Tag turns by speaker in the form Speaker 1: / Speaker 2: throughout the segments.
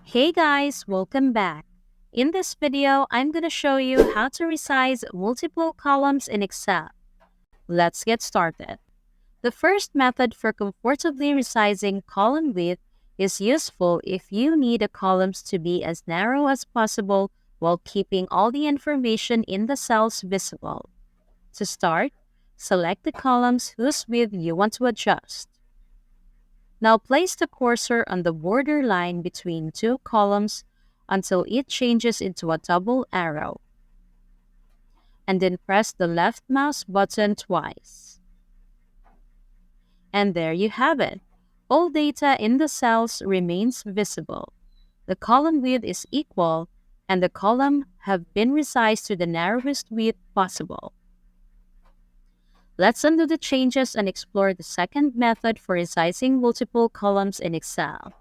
Speaker 1: Hey guys, welcome back. In this video, I'm going to show you how to resize multiple columns in Excel. Let's get started. The first method for comfortably resizing column width is useful if you need the columns to be as narrow as possible while keeping all the information in the cells visible. To start, select the columns whose width you want to adjust. Now place the cursor on the border line between two columns until it changes into a double arrow, and then press the left mouse button twice. And there you have it. All data in the cells remains visible. The column width is equal, and the column have been resized to the narrowest width possible. Let's undo the changes and explore the second method for resizing multiple columns in Excel.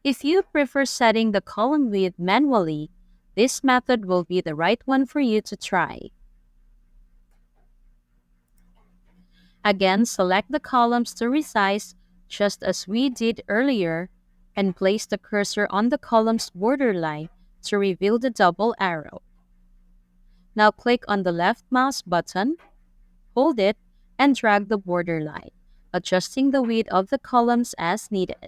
Speaker 1: If you prefer setting the column width manually, this method will be the right one for you to try. Again, select the columns to resize just as we did earlier and place the cursor on the column's borderline to reveal the double arrow. Now click on the left mouse button, hold it, and drag the borderline, adjusting the width of the columns as needed.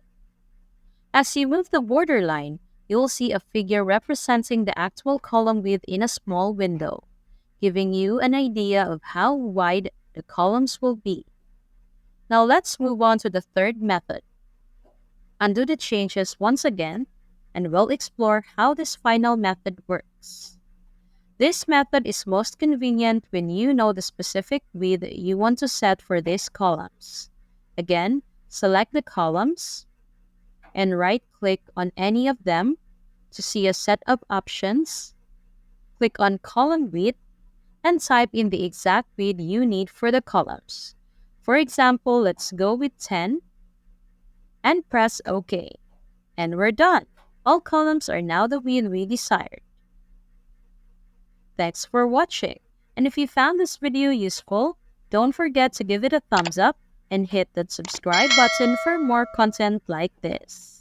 Speaker 1: As you move the borderline, you'll see a figure representing the actual column width in a small window, giving you an idea of how wide the columns will be. Now let's move on to the third method. Undo the changes once again, and we'll explore how this final method works. This method is most convenient when you know the specific width you want to set for these columns. Again, select the columns, and right-click on any of them to see a set of options. Click on column width and type in the exact width you need for the columns. For example, let's go with 10 and press OK. And we're done. All columns are now the width we desired. Thanks for watching. And if you found this video useful, don't forget to give it a thumbs up and hit that subscribe button for more content like this.